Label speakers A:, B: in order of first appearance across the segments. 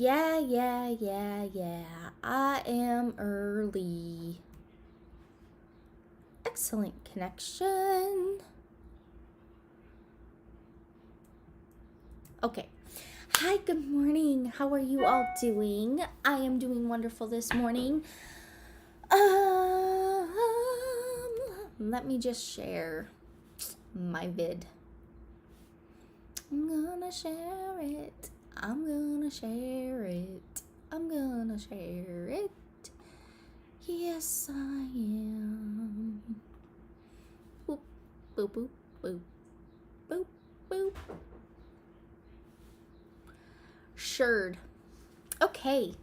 A: Yeah. I am early. Excellent connection. Okay. Hi, good morning. How are you all doing? I am doing wonderful this morning. Let me just share my vid. I'm gonna share it. Yes, I am. Boop, boop, boop, boop, boop, boop. Sure. Okay.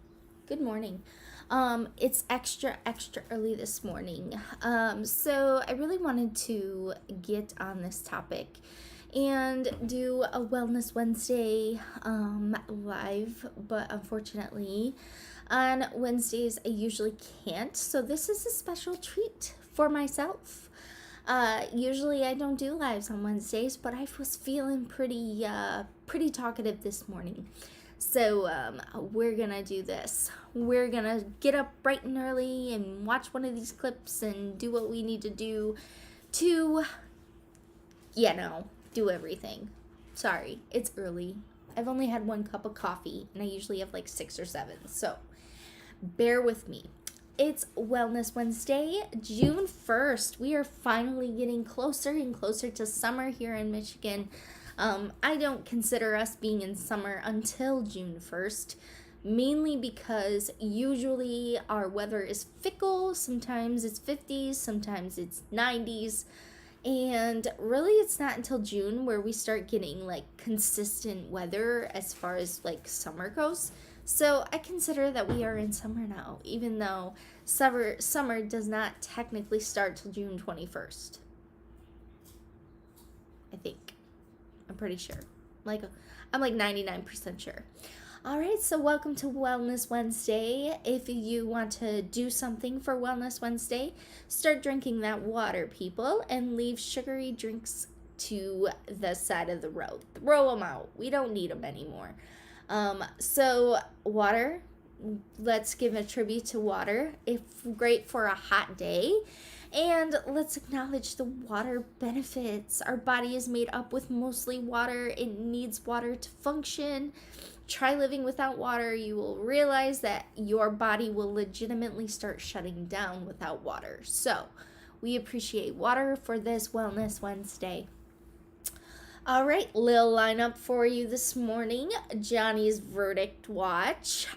A: Good morning. It's extra early this morning. So I really wanted to get on this topic and do a Wellness Wednesday live, but unfortunately on Wednesdays I usually can't. So this is a special treat for myself. Usually I don't do lives on Wednesdays, but I was feeling pretty talkative this morning. So we're gonna do this. We're gonna get up bright and early and watch one of these clips and do what we need to do to, do everything. Sorry, it's early. I've only had 1 cup of coffee and I usually have like 6 or 7. So bear with me. It's Wellness Wednesday, June 1st. We are finally getting closer and closer to summer here in Michigan. I don't consider us being in summer until June 1st, mainly because usually our weather is fickle. Sometimes it's 50s, sometimes it's 90s, and really it's not until June where we start getting like consistent weather as far as like summer goes. So I consider that we are in summer now, even though summer does not technically start till June 21st. I think. I'm pretty sure. I'm like 99% sure. All right, so welcome to Wellness Wednesday. If you want to do something for Wellness Wednesday, start drinking that water, people, and leave sugary drinks to the side of the road. Throw them out. We don't need them anymore. So water, let's give a tribute to water. It's great for a hot day. And let's acknowledge the water benefits. Our body is made up with mostly water. It needs water to function. Try living without water. You will realize that your body will legitimately start shutting down without water. So we appreciate water for this Wellness Wednesday. All right, little lineup for you this morning. Johnny's verdict watch.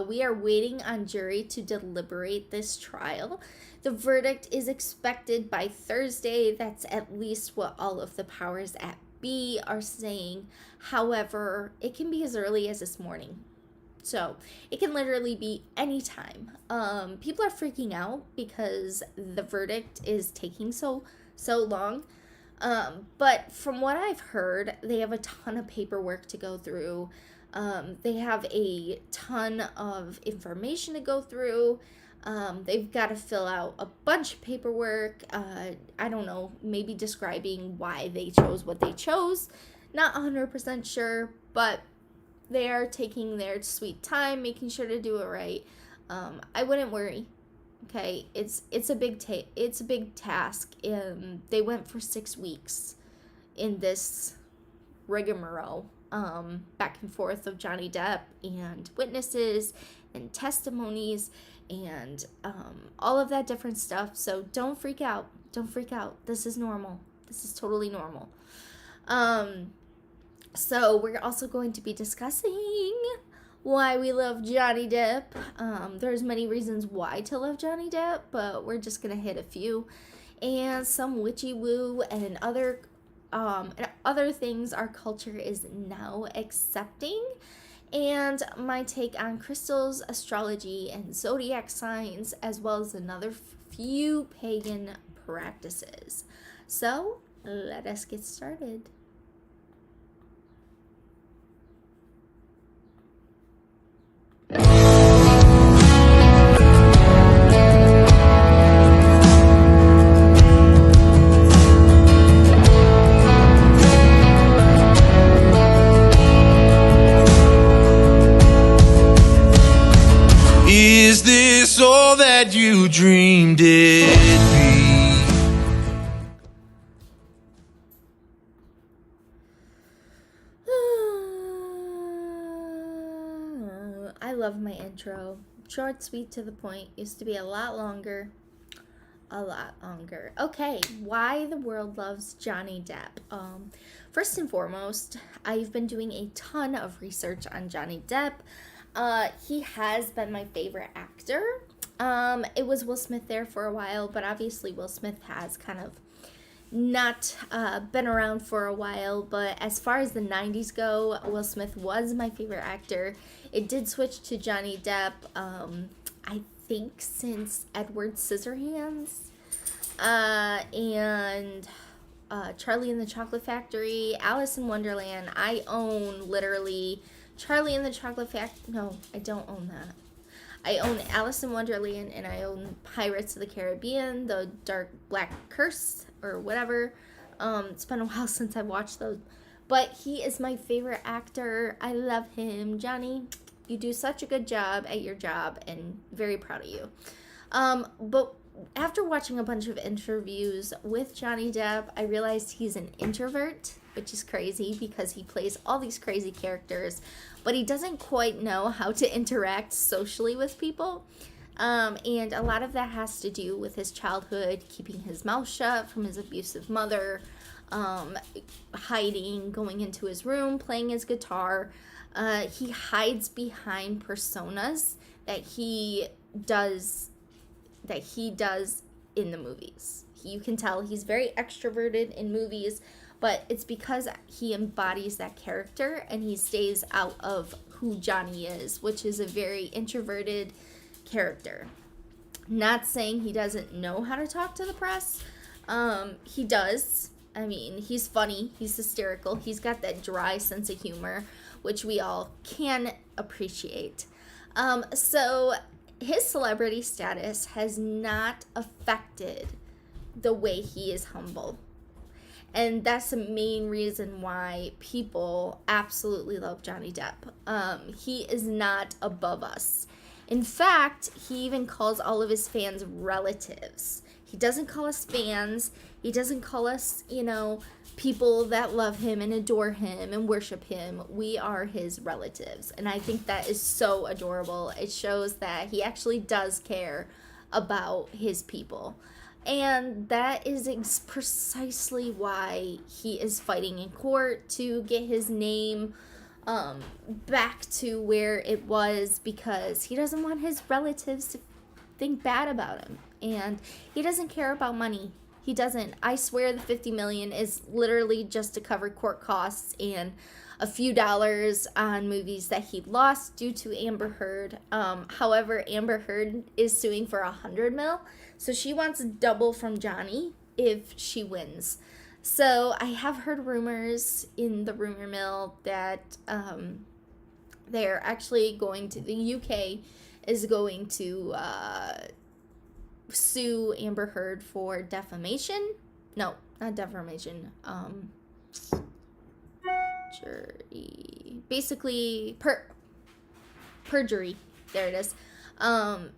A: We are waiting on jury to deliberate this trial. The verdict is expected by Thursday. That's at least what all of the powers at be are saying. However, it can be as early as this morning. So it can literally be any time. People are freaking out because the verdict is taking so long. But from what I've heard, they have a ton of paperwork to go through. They have a ton of information to go through. They've got to fill out a bunch of paperwork. I don't know, maybe describing why they chose what they chose. Not 100% sure, but they are taking their sweet time, making sure to do it right. I wouldn't worry. Okay, it's a big task. They went for 6 weeks in this rigmarole, back and forth of Johnny Depp and witnesses and testimonies and all of that different stuff. So don't freak out. This is normal. This is totally normal. So we're also going to be discussing why we love Johnny Depp. There's many reasons why to love Johnny Depp, but we're just gonna hit a few, and some witchy woo and other things our culture is now accepting, and my take on crystals, astrology, and zodiac signs, as well as another few pagan practices. So let us get started.
B: dreamed it'd be.
A: I love my intro. Short, sweet, to the point. Used to be a lot longer. A lot longer. Okay, why the world loves Johnny Depp. First and foremost, I've been doing a ton of research on Johnny Depp. He has been my favorite actor. It was Will Smith there for a while, but obviously Will Smith has kind of not been around for a while. But as far as the 90s go, Will Smith was my favorite actor. It did switch to Johnny Depp, I think since Edward Scissorhands, and Charlie and the Chocolate Factory, Alice in Wonderland. I own literally Charlie and the Chocolate Factory. No, I don't own that. I own Alice in Wonderland, and I own Pirates of the Caribbean, the Dark Black Curse, or whatever. It's been a while since I've watched those. But he is my favorite actor. I love him. Johnny, you do such a good job at your job, and very proud of you. But after watching a bunch of interviews with Johnny Depp, I realized he's an introvert, which is crazy because he plays all these crazy characters, but he doesn't quite know how to interact socially with people. And a lot of that has to do with his childhood, keeping his mouth shut from his abusive mother, hiding, going into his room, playing his guitar. He hides behind personas that he does in the movies. You can tell he's very extroverted in movies, but it's because he embodies that character and he stays out of who Johnny is, which is a very introverted character. Not saying he doesn't know how to talk to the press. He does. I mean, he's funny, he's hysterical, he's got that dry sense of humor, which we all can appreciate. So his celebrity status has not affected the way he is humble. And that's the main reason why people absolutely love Johnny Depp. He is not above us. In fact, he even calls all of his fans relatives. He doesn't call us fans. He doesn't call us, people that love him and adore him and worship him. We are his relatives. And I think that is so adorable. It shows that he actually does care about his people. And that is precisely why he is fighting in court to get his name back to where it was, because he doesn't want his relatives to think bad about him. And he doesn't care about money. He doesn't. I swear the $50 million is literally just to cover court costs and a few dollars on movies that he lost due to Amber Heard. However, Amber Heard is suing for $100 million, so she wants double from Johnny if she wins. So I have heard rumors in the rumor mill that they're actually going to, the UK is going to sue Amber Heard for defamation. No, not defamation. Basically, perjury. There it is.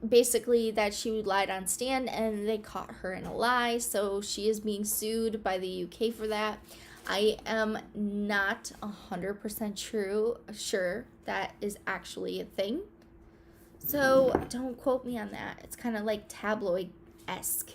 A: Basically that she lied on stand and they caught her in a lie, so she is being sued by the UK for that. I am not 100% sure that is actually a thing, so don't quote me on that. It's kind of like tabloid-esque.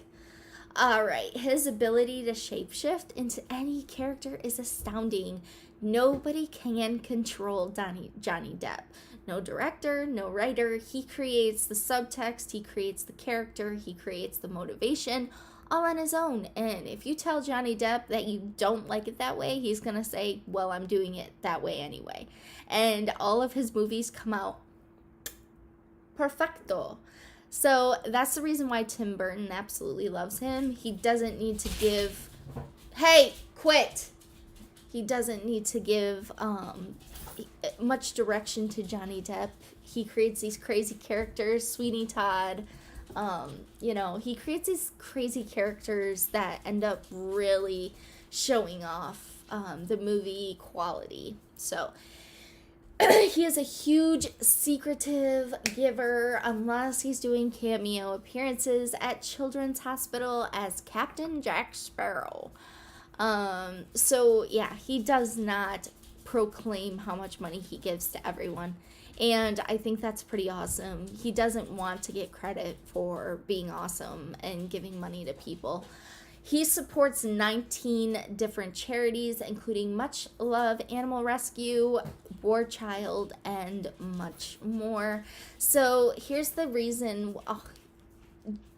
A: Alright, his ability to shapeshift into any character is astounding. Nobody can control Johnny Depp. No director, no writer. He creates the subtext, he creates the character, he creates the motivation, all on his own. And if you tell Johnny Depp that you don't like it that way, he's gonna say, well, I'm doing it that way anyway. And all of his movies come out perfecto. So that's the reason why Tim Burton absolutely loves him. He doesn't need to give, hey, quit. He doesn't need to give much direction to Johnny Depp. He creates these crazy characters, Sweeney Todd. He creates these crazy characters that end up really showing off the movie quality. So he is a huge secretive giver unless he's doing cameo appearances at Children's Hospital as Captain Jack Sparrow. So yeah, he does not proclaim how much money he gives to everyone. And I think that's pretty awesome. He doesn't want to get credit for being awesome and giving money to people. He supports 19 different charities, including Much Love Animal Rescue, War Child, and much more. So here's the reason.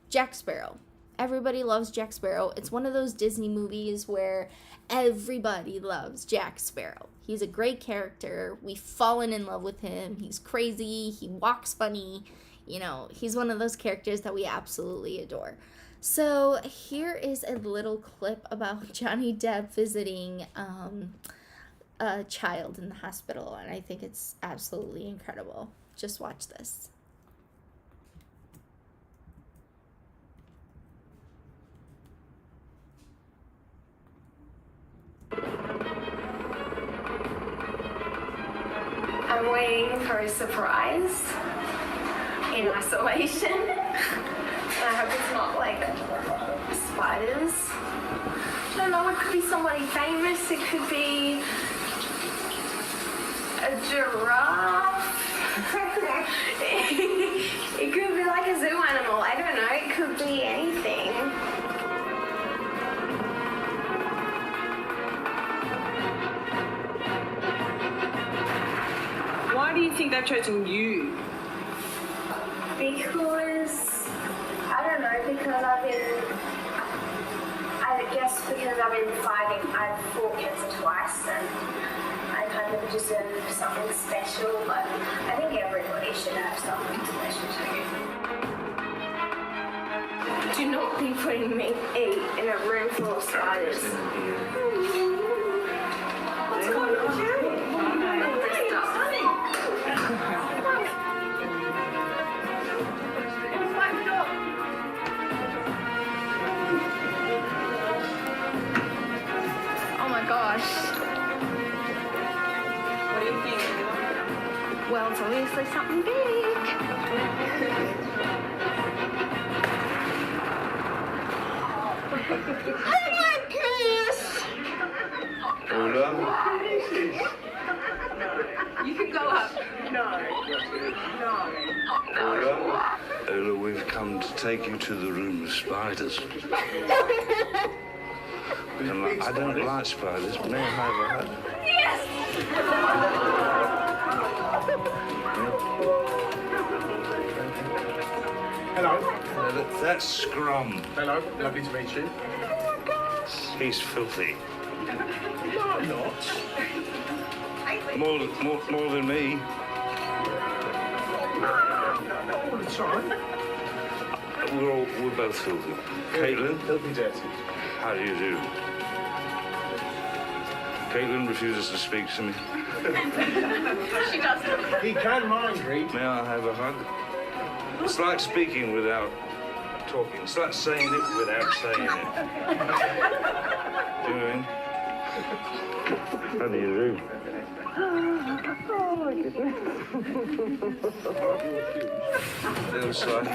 A: Jack Sparrow. Everybody loves Jack Sparrow. It's one of those Disney movies where everybody loves Jack Sparrow. He's a great character. We've fallen in love with him. He's crazy. He walks funny. You know, he's one of those characters that we absolutely adore. So here is a little clip about Johnny Depp visiting a child in the hospital, and I think it's absolutely incredible. Just watch this.
C: I'm waiting for a surprise in isolation. I hope it's not like spiders. I don't know, it could be somebody famous, it could be a giraffe. It could be like a zoo animal, I don't know, it could be anything.
D: Why do you think they've chosen you?
C: Because I don't know, because I guess because I've been fighting, I've fought cancer twice and I kind of deserve something special, but I think everybody should have something special too. Do not be putting me in a room full of spiders. What's going on, Jerry? Gosh.
D: What do you think?
C: Well, it's obviously something big. Oh my goodness!
E: Hold on.
D: You can go up.
E: Hold on. Ola, we've come to take you to the room of spiders. I don't like spiders, but may I have a hug?
C: Yes!
F: Hello.
E: That's Scrum.
F: Hello. Lovely to meet you.
E: He's filthy.
F: No, I'm not.
E: More than me.
F: Not all the time.
E: We're both filthy. Caitlin,
F: Filthy dirty.
E: how do you do? Caitlin refuses to speak to me.
C: She doesn't.
F: He can mind read.
E: May I have a hug? It's like speaking without talking. It's like saying it without saying it. Do you know what I mean? How do you do?
C: Oh my goodness.
E: The other side.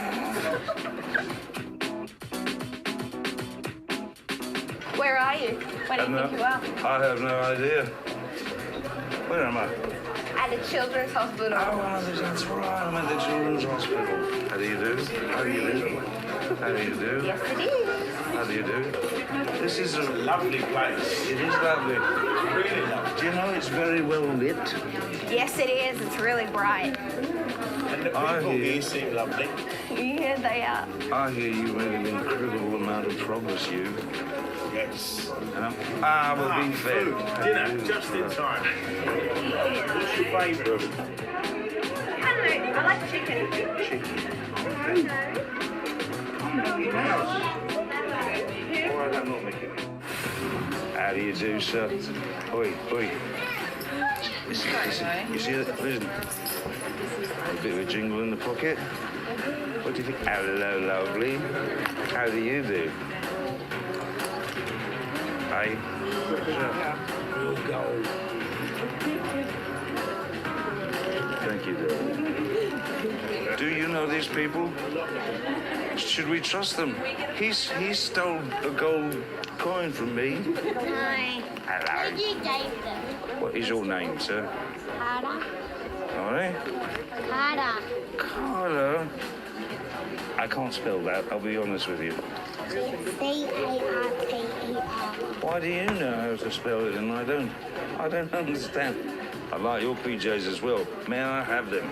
C: Where are you? Where do you think you are?
E: I have no idea. Where am I?
C: At a children's hospital.
E: Oh, that's right. I'm at the children's hospital. How do you do? How do you do? How do you do?
C: Yes, it is.
E: How do you do? This is a
F: Lovely place.
E: It is lovely.
F: Really lovely.
E: Do you know it's very well lit?
C: Yes, it is. It's really bright.
F: And the
E: I
F: people
E: hear-
F: here seem lovely.
C: Yeah, they are.
E: I hear you made an incredible amount of progress, you.
F: Yes.
E: We'll be fed.
F: Food.
E: How do
F: Dinner,
E: you do?
F: just in time. What's your favourite?
C: Hello, I like chicken.
E: All right, I'm not making it. How do you do, sir? Oi, oi. Listen, you see that? Listen. A bit of a jingle in the pocket. What do you think? Hello, lovely. How do you do? Hey. We'll go. know these people? Should we trust them? He stole a gold coin from me.
G: No.
E: Hello.
G: You gave them.
E: What is your name, sir?
G: Carter.
E: All right.
G: Carter.
E: Carla. I can't spell that, I'll be honest with you.
G: C-A-R-T-E-R.
E: Why do you know how to spell it and I don't? I don't understand. I like your PJs as well. May I have them?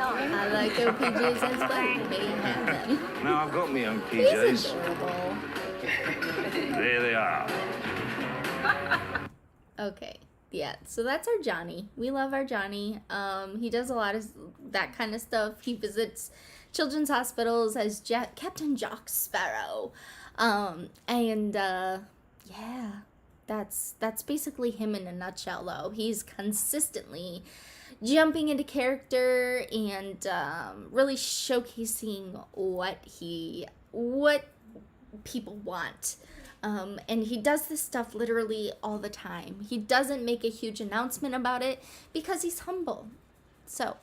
A: I like your PJs as well. May you have them.
E: Now I've got my own
A: He's
E: PJs.
A: adorable.
E: There they are.
A: Okay, yeah, so that's our Johnny. We love our Johnny. He does a lot of that kind of stuff. He visits children's hospitals as Captain Jack Sparrow. Yeah, that's basically him in a nutshell, though. He's consistently jumping into character and really showcasing what people want. And he does this stuff literally all the time. He doesn't make a huge announcement about it because he's humble. So,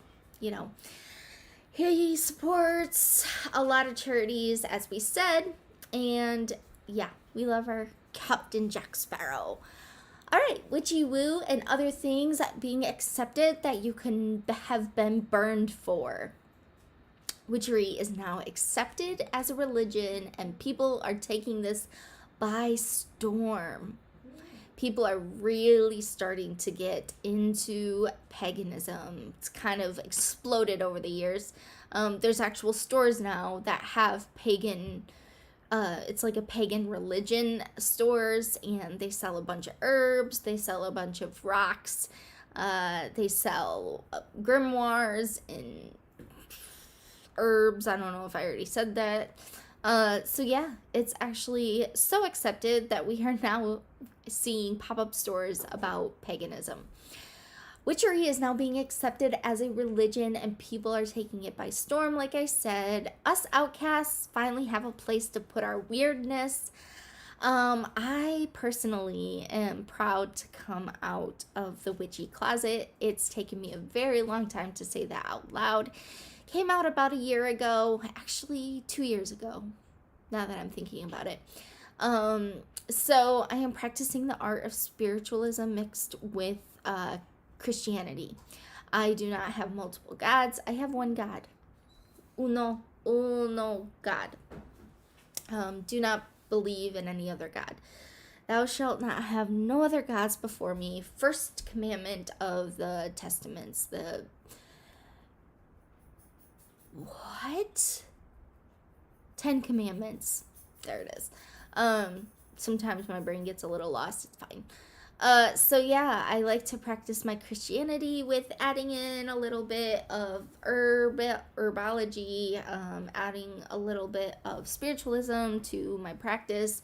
A: he supports a lot of charities, as we said. And yeah, we love our Captain Jack Sparrow. All right, witchy woo and other things being accepted that you can have been burned for. Witchery is now accepted as a religion, and people are taking this by storm. People are really starting to get into paganism. It's kind of exploded over the years. There's actual stores now that have pagan, it's like a pagan religion stores, and they sell a bunch of herbs, they sell a bunch of rocks, they sell grimoires and herbs. I don't know if I already said that. So yeah, it's actually so accepted that we are now seeing pop-up stores about paganism. Witchery is now being accepted as a religion, and people are taking it by storm. Like I said, us outcasts finally have a place to put our weirdness. I personally am proud to come out of the witchy closet. It's taken me a very long time to say that out loud. Came out about a year ago, actually 2 years ago, now that I'm thinking about it. So I am practicing the art of spiritualism mixed with Christianity. I do not have multiple gods. I have one God. Uno God. Do not believe in any other God. Thou shalt not have no other gods before me. First commandment of the Testaments. What? 10 Commandments. There it is. Sometimes my brain gets a little lost. It's fine. So yeah, I like to practice my Christianity with adding in a little bit of herbology, adding a little bit of spiritualism to my practice.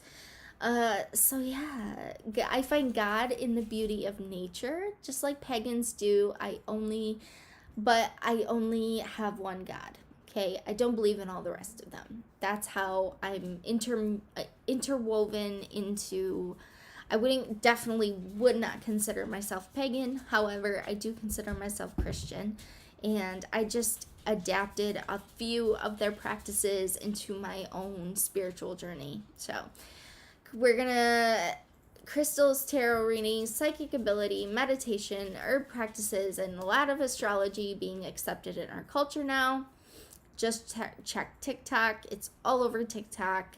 A: So yeah, I find God in the beauty of nature, just like pagans do. I only have one God. Okay, I don't believe in all the rest of them. That's how I'm interwoven into. I definitely would not consider myself pagan. However, I do consider myself Christian, and I just adapted a few of their practices into my own spiritual journey. So we're gonna crystals, tarot readings, psychic ability, meditation, herb practices, and a lot of astrology being accepted in our culture now. Just check TikTok. It's all over TikTok.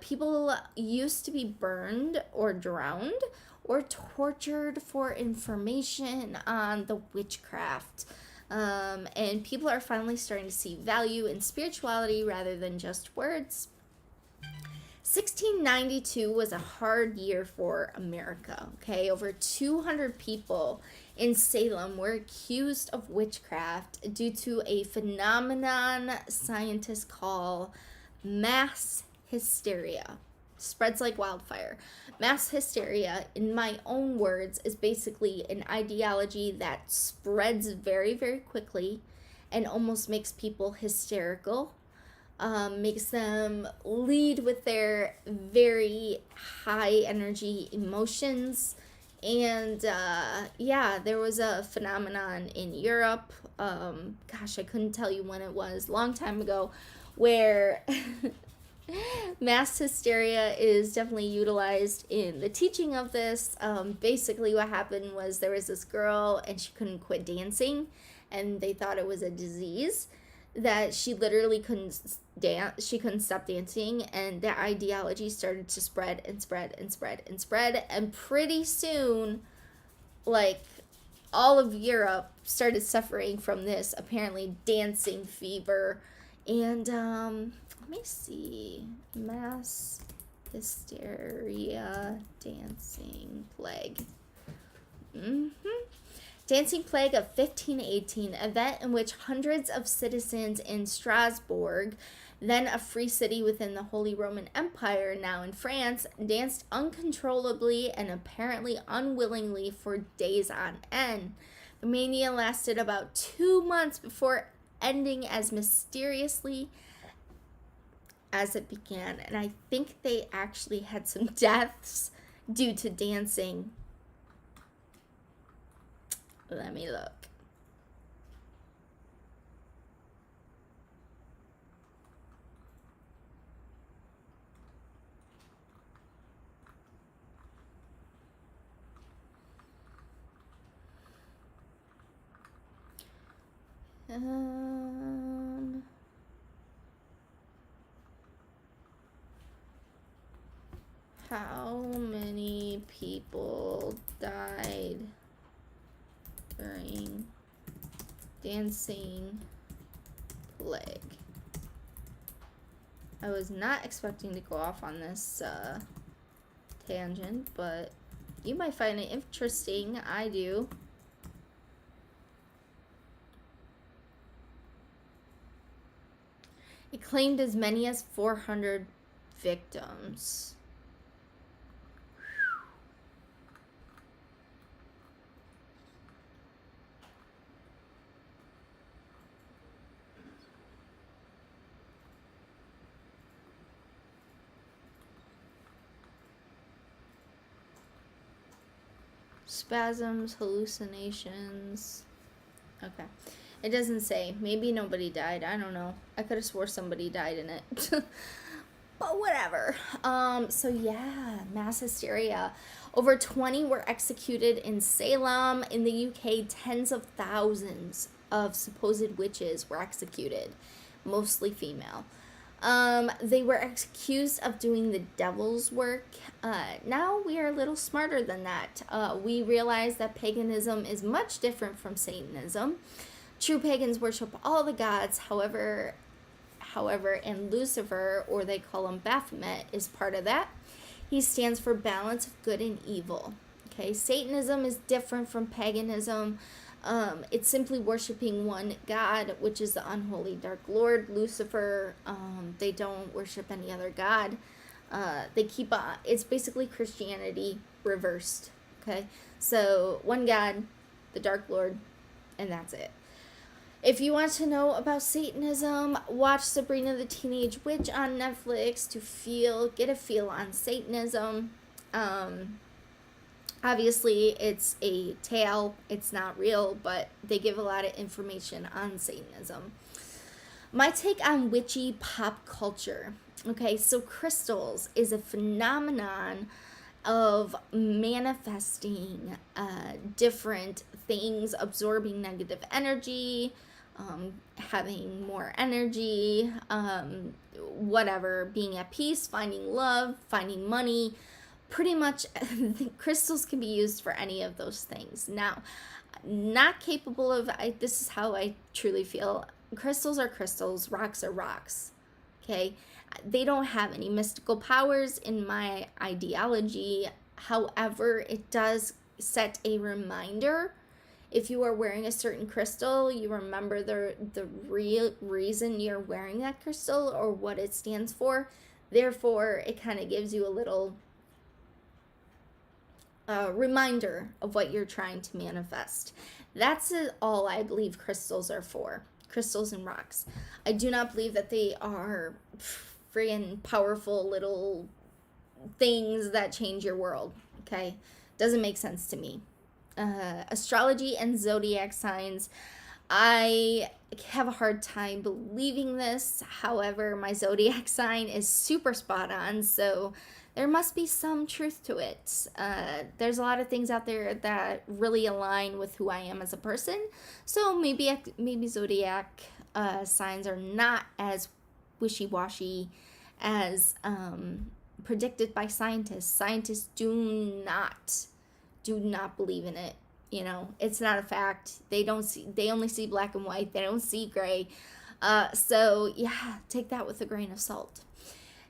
A: People used to be burned or drowned or tortured for information on the witchcraft. And people are finally starting to see value in spirituality rather than just words. 1692 was a hard year for America, okay? Over 200 people in Salem were accused of witchcraft due to a phenomenon scientists call mass hysteria. Spreads like wildfire. Mass hysteria, in my own words, is basically an ideology that spreads very, very quickly and almost makes people hysterical. Makes them lead with their very high energy emotions And yeah, there was a phenomenon in Europe. Gosh, I couldn't tell you when it was, long time ago, where mass hysteria is definitely utilized in the teaching of this. Basically, what happened was there was this girl and she couldn't quit dancing, and they thought it was a disease, that she literally couldn't dance. She couldn't stop dancing, and the ideology started to spread and spread and spread and spread, and pretty soon, like, all of Europe started suffering from this apparently dancing fever. And let me see, mass hysteria dancing plague. Dancing Plague of 1518, event in which hundreds of citizens in Strasbourg, then a free city within the Holy Roman Empire, now in France, danced uncontrollably and apparently unwillingly for days on end. The mania lasted about 2 months before ending as mysteriously as it began. And I think they actually had some deaths due to dancing. Let me look. How many people died during dancing plague? I was not expecting to go off on this tangent, but you might find it interesting. I do. It claimed as many as 400 victims. Spasms, hallucinations. Okay. It doesn't say. Maybe nobody died. I don't know. I could have swore somebody died in it. But whatever. So yeah, mass hysteria. Over 20 were executed in Salem. In the UK, tens of thousands of supposed witches were executed, mostly female. They were accused of doing the devil's work. Now we are a little smarter than that. We realize that paganism is much different from Satanism. True pagans worship all the gods, however, and Lucifer, or they call him Baphomet, is part of that. He stands for balance of good and evil. Okay, Satanism is different from paganism. It's simply worshiping one god, which is the unholy Dark Lord, Lucifer. They don't worship any other god. They keep on. It's basically Christianity reversed. Okay, so one god, the Dark Lord, and that's it. If you want to know about Satanism, watch Sabrina the Teenage Witch on Netflix to get a feel on Satanism. Obviously, it's a tale. It's not real, but they give a lot of information on Satanism. My take on witchy pop culture. Okay, so crystals is a phenomenon of manifesting different things, absorbing negative energy, having more energy, whatever, being at peace, finding love, finding money. Pretty much crystals can be used for any of those things. Now, not capable of, this is how I truly feel. Crystals are crystals, rocks are rocks. Okay? They don't have any mystical powers in my ideology. However, it does set a reminder. If you are wearing a certain crystal, you remember the real reason you're wearing that crystal or what it stands for. Therefore, it kind of gives you a little reminder of what you're trying to manifest. That's all I believe crystals are for. Crystals and rocks. I do not believe that they are freaking powerful little things that change your world. Okay? Doesn't make sense to me. Astrology and zodiac signs, I have a hard time believing this. However, my zodiac sign is super spot on, so there must be some truth to it. There's a lot of things out there that really align with who I am as a person, so maybe zodiac signs are not as wishy-washy as predicted by scientists. Scientists do not believe in it. You know, it's not a fact. They only see black and white. They don't see gray. So yeah, take that with a grain of salt.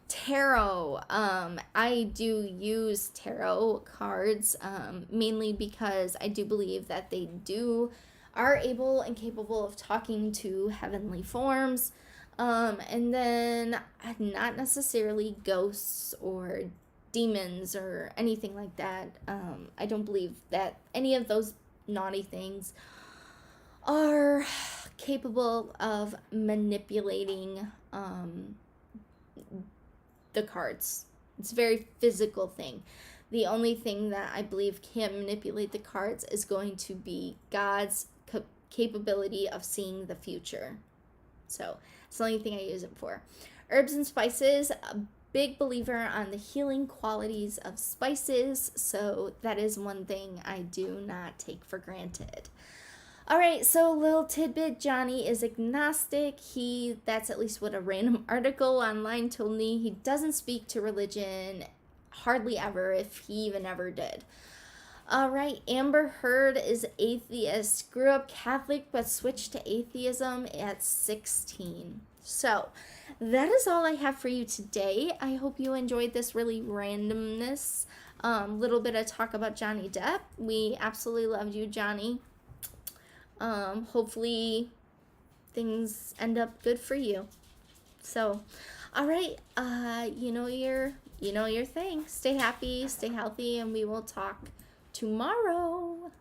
A: Tarot. I do use tarot cards mainly because I do believe that they are able and capable of talking to heavenly forms, and then not necessarily ghosts or demons or anything like that. I don't believe that any of those naughty things are capable of manipulating the cards. It's a very physical thing. The only thing that I believe can manipulate the cards is going to be God's capability of seeing the future. So it's the only thing I use it for. Herbs and spices, a big believer on the healing qualities of spices, so that is one thing I do not take for granted. All right, so little tidbit, Johnny is agnostic. That's at least what a random article online told me. He doesn't speak to religion hardly ever, if he even ever did. All right, Amber Heard is atheist. Grew up Catholic but switched to atheism at 16. So that is all I have for you today. I hope you enjoyed this really randomness. Little bit of talk about Johnny Depp. We absolutely loved you, Johnny. Hopefully things end up good for you. So, all right, you know your thing. Stay happy, stay healthy, and we will talk tomorrow.